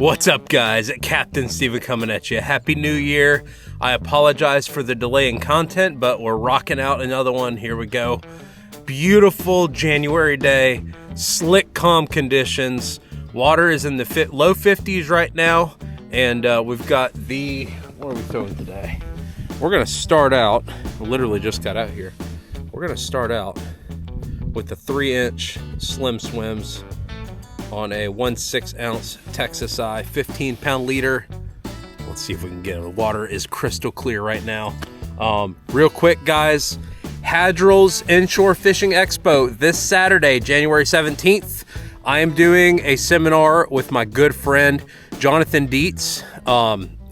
What's up, guys? Captain Steven coming at you. Happy New Year. I apologize for the delay in content, but we're rocking out another one. Here we go. Beautiful January day, slick, calm conditions. Water is in the low 50s right now, and we've got the, what are we throwing today? We're gonna start out, literally just got out here. We're gonna start out with the 3-inch slim swims on a 1/6 ounce Texas Eye, 15-pound leader. Let's see if we can get it. The water is crystal clear right now. Real quick, guys, Hadrill's Inshore Fishing Expo this Saturday, January 17th. I am doing a seminar with my good friend, Jonathan Dietz.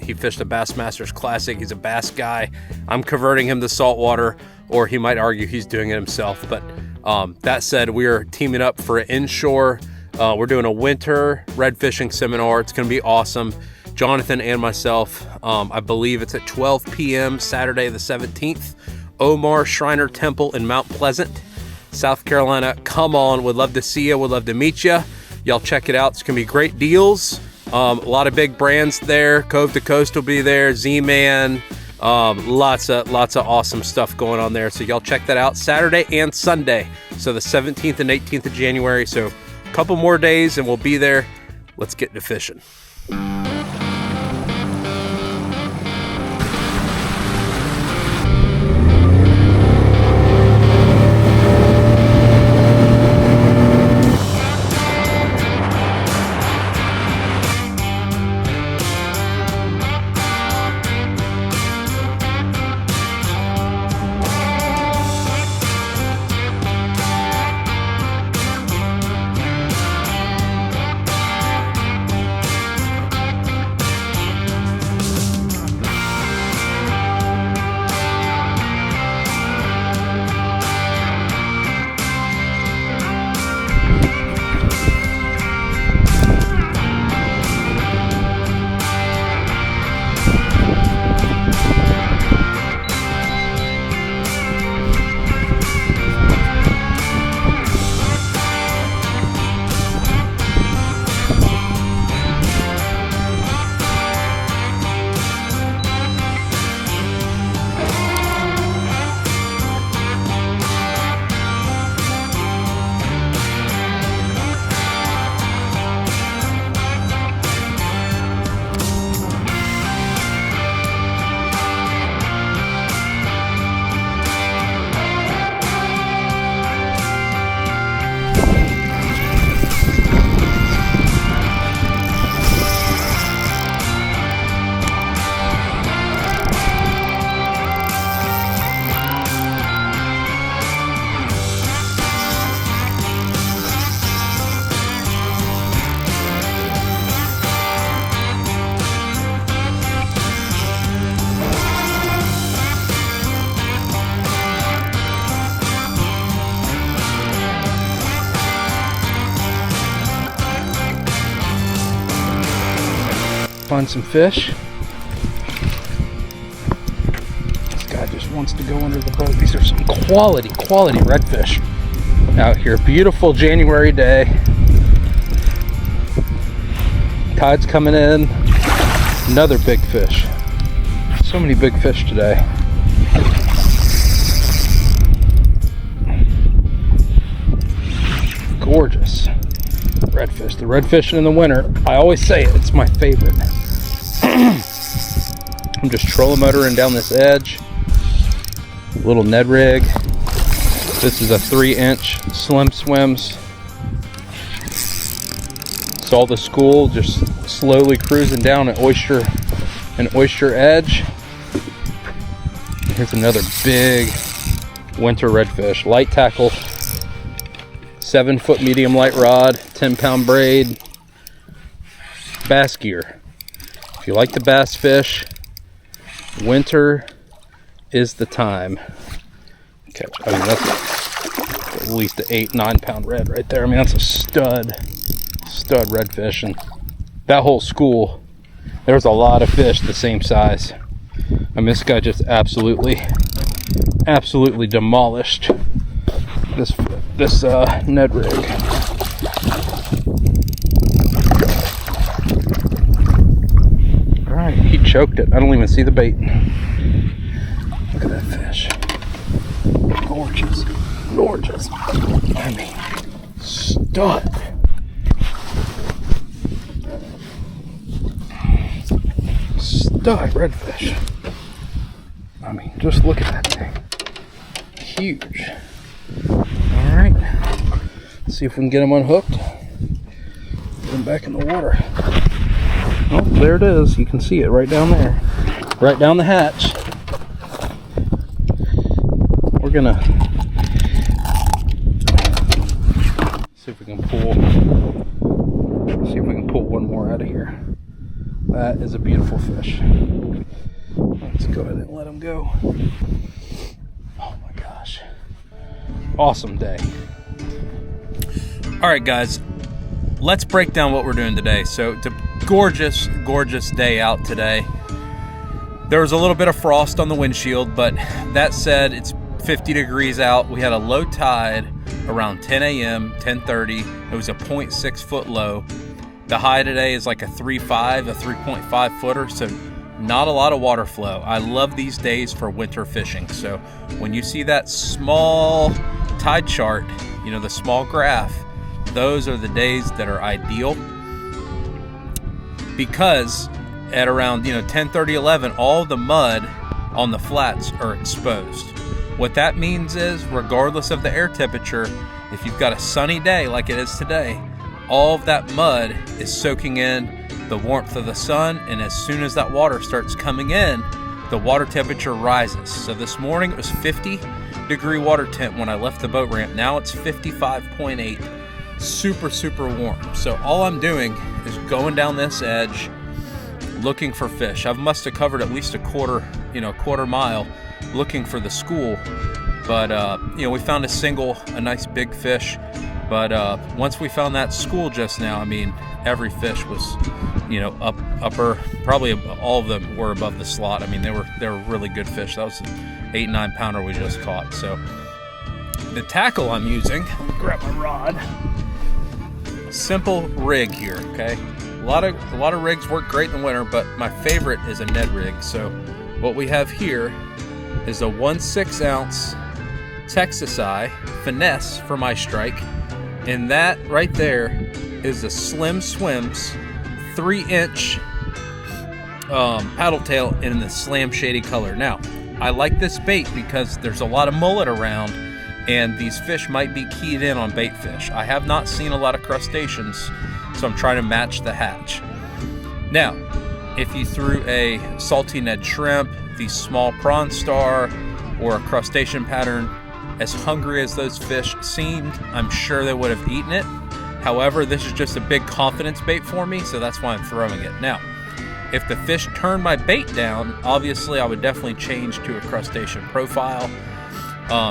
He fished the Bassmasters Classic. He's a bass guy. I'm converting him to saltwater, or he might argue he's doing it himself. But that said, we are teaming up for an inshore. We're doing a winter redfishing seminar. It's going to be awesome. Jonathan and myself, I believe it's at 12 p.m. Saturday the 17th. Omar Shriner Temple in Mount Pleasant, South Carolina. Come on. Would love to see you. Would love to meet you. Y'all check it out. It's going to be great deals. A lot of big brands there. Cove to Coast will be there. Z-Man. Lots of awesome stuff going on there. So y'all check that out Saturday and Sunday. So the 17th and 18th of January. So a couple more days and we'll be there. Let's get to fishing. Find some fish. This guy just wants to go under the boat. These are some quality redfish out here. Beautiful January day. Tide's coming in. Another big fish. So many big fish today. Gorgeous redfish. The redfishing in the winter, I always say it, it's my favorite. I'm just trolling motoring down this edge. Little Ned rig. This is a 3-inch slim swims. Saw the school just slowly cruising down an oyster edge. Here's another big winter redfish. Light tackle, 7-foot medium light rod, 10-pound braid, bass gear. If you like to bass fish, winter is the time. Catch. I mean, that's at least an 8-9 pound red right there. I mean, that's a stud redfish. And that whole school, there's a lot of fish the same size. I mean, this guy just absolutely demolished this Ned rig. choked it. I don't even see the bait. Look at that fish. Gorgeous. Gorgeous. I mean, stud. Stud redfish. I mean, just look at that thing. Huge. Alright. Let's see if we can get him unhooked. Get him back in the water. Oh, there it is. You can see it right down there. Right down the hatch. We're gonna see if we can pull one more out of here. That is a beautiful fish. Let's go ahead and let him go. Oh my gosh. Awesome day. All right, guys, let's break down what we're doing today. So it's a gorgeous, gorgeous day out today. There was a little bit of frost on the windshield, but that said, it's 50 degrees out. We had a low tide around 10 a.m., 10:30. It was a 0.6 foot low. The high today is like a 3.5, a 3.5 footer, so not a lot of water flow. I love these days for winter fishing. So when you see that small tide chart, you know, the small graph, those are the days that are ideal, because at around 10:30, 11, all the mud on the flats are exposed. What that means is, regardless of the air temperature, if you've got a sunny day like it is today, all of that mud is soaking in the warmth of the sun, and as soon as that water starts coming in, the water temperature rises. So this morning it was 50-degree water temp when I left the boat ramp. Now it's 55.8. Super, super warm. So all I'm doing is going down this edge looking for fish. I must have covered at least a quarter mile looking for the school, but we found a nice big fish. But once we found that school just now, I mean, every fish was, upper. Probably all of them were above the slot. I mean, they were really good fish. That was an 8-9 pounder we just caught. So the tackle I'm using, let me grab my rod. Simple rig here, okay? A lot of rigs work great in the winter, but my favorite is a Ned rig. So what we have here is a 1/6 ounce Texas Eye finesse for my strike. And that right there is the Slim Swims 3-inch paddle tail in the Slam Shady color. Now, I like this bait because there's a lot of mullet around, and these fish might be keyed in on bait fish. I have not seen a lot of crustaceans, so I'm trying to match the hatch. Now, if you threw a salty Ned shrimp, the small Prawnstar, or a crustacean pattern, as hungry as those fish seemed, I'm sure they would have eaten it. However, this is just a big confidence bait for me, so that's why I'm throwing it. Now, if the fish turned my bait down, obviously I would definitely change to a crustacean profile.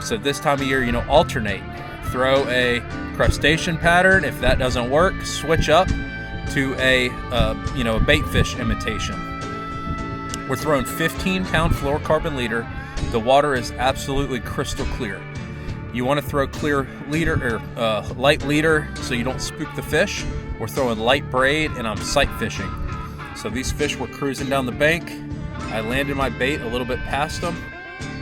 So this time of year, alternate. Throw a crustacean pattern. If that doesn't work, switch up to a bait fish imitation. We're throwing 15-pound fluorocarbon leader. The water is absolutely crystal clear. You want to throw clear leader or light leader so you don't spook the fish. We're throwing light braid, and I'm sight fishing. So these fish were cruising down the bank. I landed my bait a little bit past them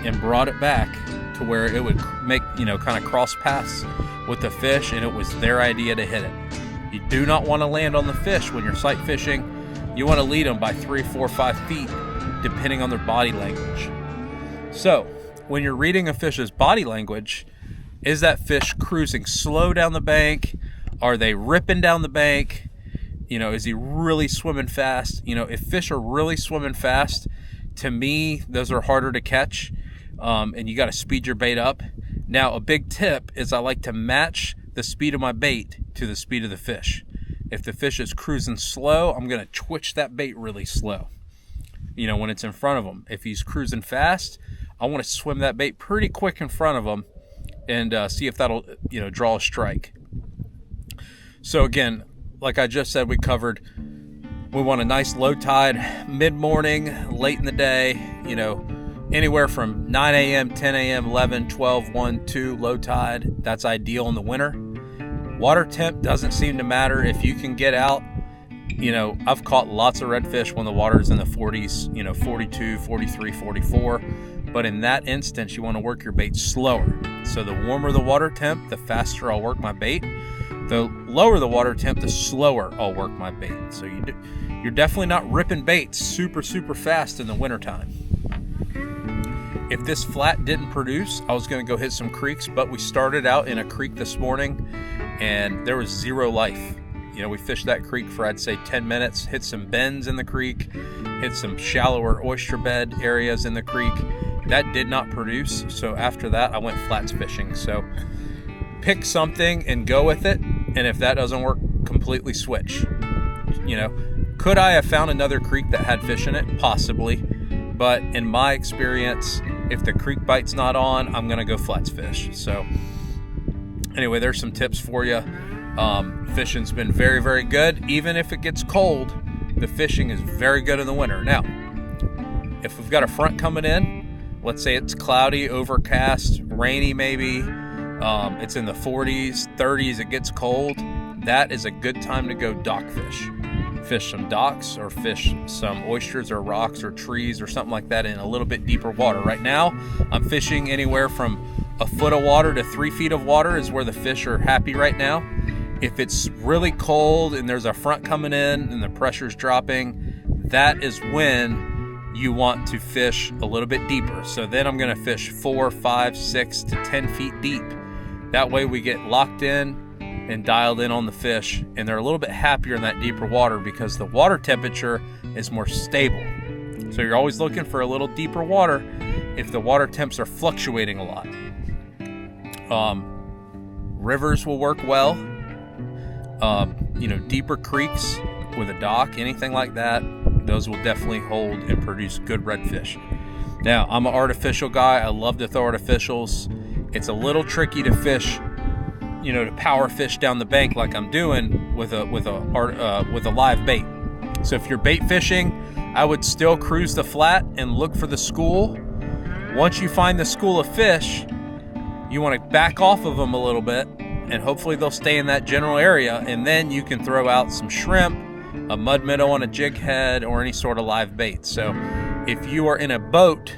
and brought it back to where it would make, kind of cross paths with the fish, and it was their idea to hit it. You do not want to land on the fish when you're sight fishing. You want to lead them by 3, 4, 5 feet, depending on their body language. So, when you're reading a fish's body language, is that fish cruising slow down the bank? Are they ripping down the bank? Is he really swimming fast? If fish are really swimming fast, to me, those are harder to catch, and you got to speed your bait up. Now, a big tip is I like to match the speed of my bait to the speed of the fish. If the fish is cruising slow, I'm going to twitch that bait really slow, when it's in front of him. If he's cruising fast, I want to swim that bait pretty quick in front of him and see if that'll, draw a strike. So again, like I just said, we want a nice low tide mid-morning, late in the day, anywhere from 9 a.m., 10 a.m., 11, 12, 1, 2, low tide. That's ideal in the winter. Water temp doesn't seem to matter. If you can get out You know, I've caught lots of redfish when the water's in the 40s, you know, 42, 43, 44. But in that instance, you want to work your bait slower. So the warmer the water temp, the faster I'll work my bait. The lower the water temp, the slower I'll work my bait. So you're definitely not ripping baits super fast in the wintertime. If this flat didn't produce, I was going to go hit some creeks, but we started out in a creek this morning and there was zero life. You know, we fished that creek for, I'd say, 10 minutes, hit some bends in the creek, hit some shallower oyster bed areas in the creek. That did not produce. So after that, I went flats fishing. So pick something and go with it. And if that doesn't work, completely switch. You know, could I have found another creek that had fish in it? Possibly. But in my experience, if the creek bite's not on, I'm going to go flats fish. So anyway, there's some tips for you. Fishing's been very good. Even if it gets cold, the fishing is very good in the winter. Now, if we've got a front coming in, let's say it's cloudy, overcast, rainy maybe, it's in the 40s, 30s, it gets cold, that is a good time to go dock fish. Fish some docks or fish some oysters or rocks or trees or something like that in a little bit deeper water. Right now, I'm fishing anywhere from a foot of water to 3 feet of water is where the fish are happy right now. If it's really cold and there's a front coming in and the pressure's dropping, that is when you want to fish a little bit deeper. So then I'm going to fish 4, 5, 6 to 10 feet deep. That way we get locked in and dialed in on the fish, and they're a little bit happier in that deeper water because the water temperature is more stable. So you're always looking for a little deeper water if the water temps are fluctuating a lot. Rivers will work well. You know, deeper creeks with a dock, anything like that, those will definitely hold and produce good redfish. Now, I'm an artificial guy. I love to throw artificials. It's a little tricky to fish, you know, to power fish down the bank like I'm doing with a live bait. So if you're bait fishing, I would still cruise the flat and look for the school. Once you find the school of fish, you want to back off of them a little bit, and hopefully they'll stay in that general area, and then you can throw out some shrimp, a mud minnow on a jig head, or any sort of live bait. So if you are in a boat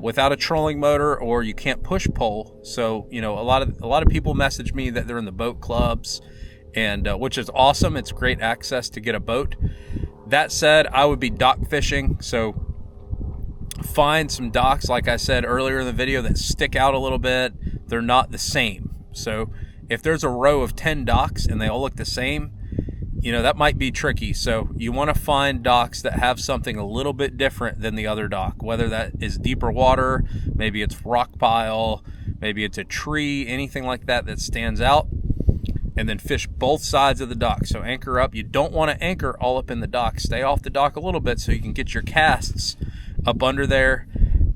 without a trolling motor, or you can't push pole, so you know, a lot of people message me that they're in the boat clubs, and which is awesome. It's great access to get a boat. That said, I would be dock fishing. So find some docks, like I said earlier in the video, that stick out a little bit. They're not the same. So if there's a row of 10 docks and they all look the same, you know, that might be tricky. So you want to find docks that have something a little bit different than the other dock, whether that is deeper water, maybe it's rock pile, maybe it's a tree, anything like that that stands out. And then fish both sides of the dock. So anchor up. You don't want to anchor all up in the dock. Stay off the dock a little bit so you can get your casts up under there.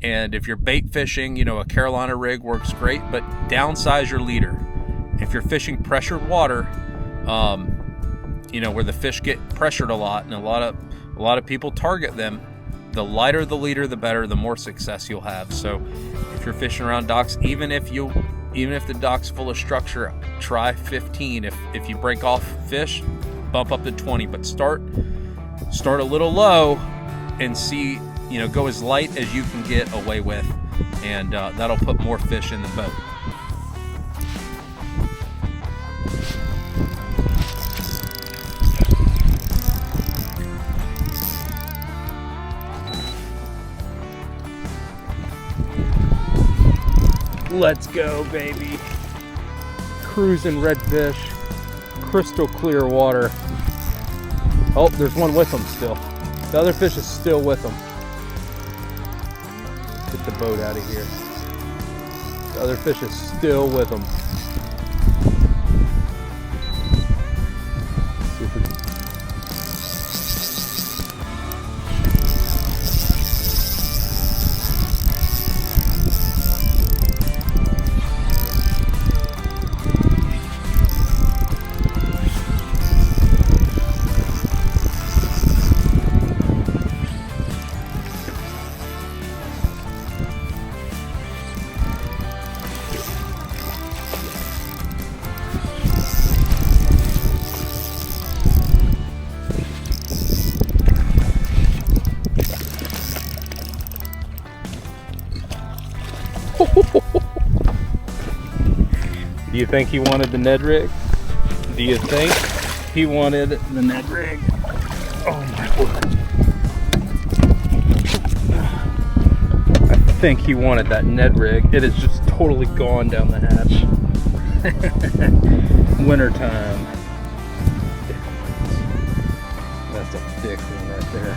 And if you're bait fishing, you know, a Carolina rig works great, but downsize your leader. If you're fishing pressured water, you know, where the fish get pressured a lot, and a lot of people target them, the lighter the leader, the better, the more success you'll have. So if you're fishing around docks, even if the dock's full of structure, try 15. If you break off fish, bump up to 20, but start a little low and see, you know, go as light as you can get away with, and that'll put more fish in the boat. Let's go, baby. Cruising redfish, crystal clear water. Oh, there's one with them still. The other fish is still with them. Get the boat out of here. The other fish is still with them. Do you think he wanted the Ned Rig? Do you think he wanted the Ned Rig? Oh my word. I think he wanted that Ned Rig. It is just totally gone down the hatch. Winter time. That's a big one right there.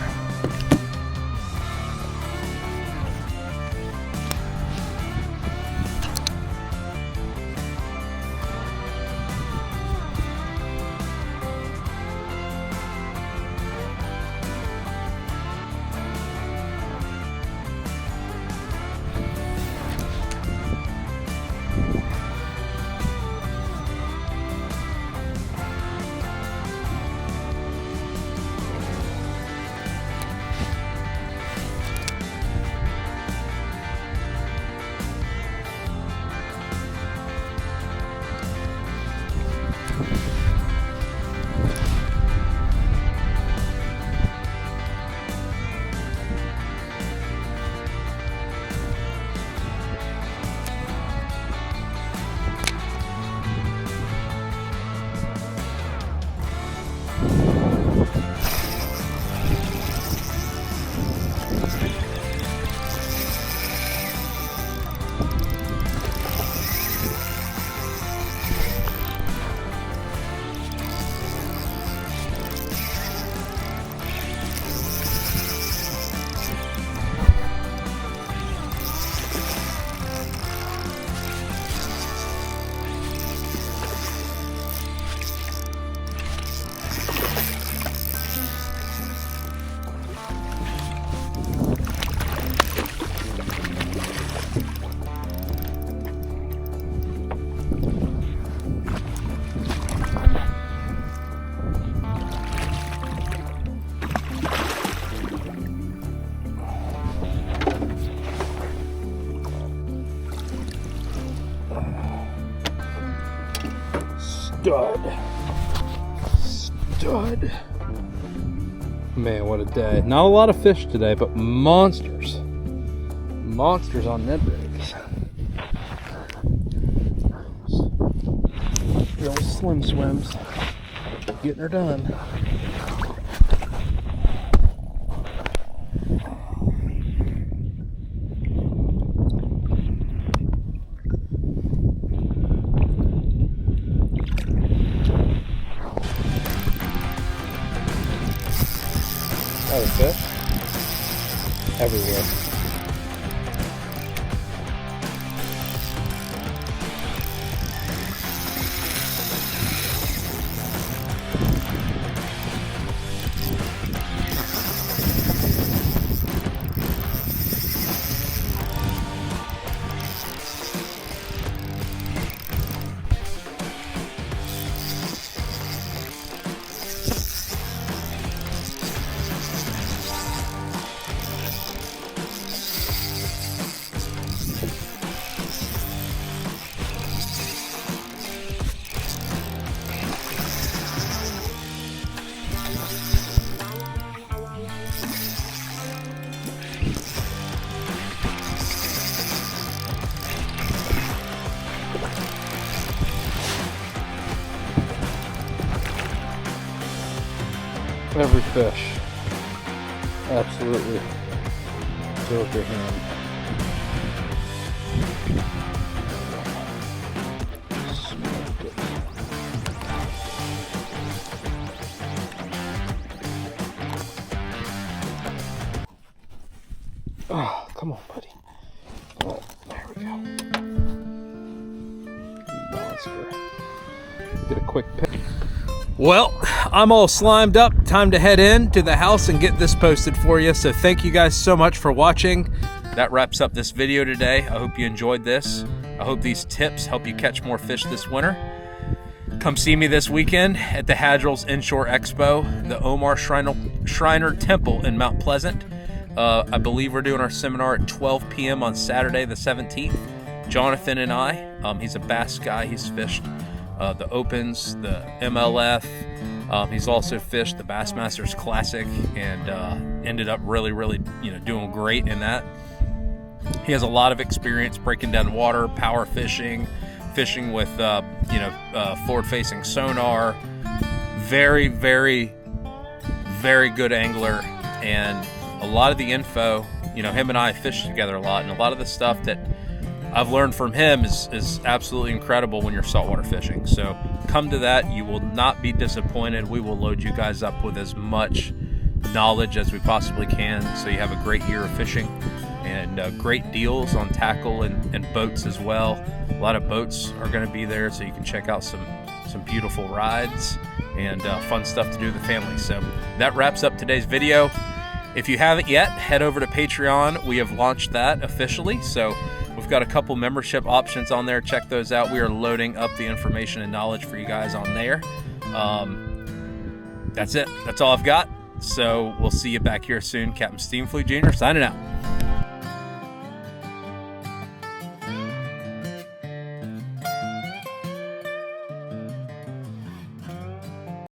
Stud. Man, what a day. Not a lot of fish today, but monsters. Monsters on Ned Rigs. Real slim swims. Getting her done. Other fish everywhere. Every fish absolutely filled their hand. Smoked it. Oh, come on, buddy. Oh, there we go. Monster. Get a quick pick. Well, I'm all slimed up. Time to head in to the house and get this posted for you. So thank you guys so much for watching. That wraps up this video today. I hope you enjoyed this. I hope these tips help you catch more fish this winter. Come see me this weekend at the Hadril's Inshore Expo, the Omar Shriner Temple in Mount Pleasant. I believe we're doing our seminar at 12 p.m. on Saturday the 17th. Jonathan and I, he's a bass guy. He's fished the Opens, the MLF. He's also fished the Bassmasters Classic and ended up really, doing great in that. He has a lot of experience breaking down water, power fishing, fishing with forward-facing sonar. Very, very, very good angler, and a lot of the info, him and I fish together a lot, and a lot of the stuff that I've learned from him is absolutely incredible when you're saltwater fishing. So come to that. You will not be disappointed. We will load you guys up with as much knowledge as we possibly can, so you have a great year of fishing, and great deals on tackle and boats as well. A lot of boats are going to be there, so you can check out some beautiful rides and fun stuff to do with the family. So that wraps up today's video. If you haven't yet, head over to Patreon. We have launched that officially, so we've got a couple membership options on there. Check those out. We are loading up the information and knowledge for you guys on there. That's it. That's all I've got. So we'll see you back here soon. Captain Steam Fleet Jr. signing out.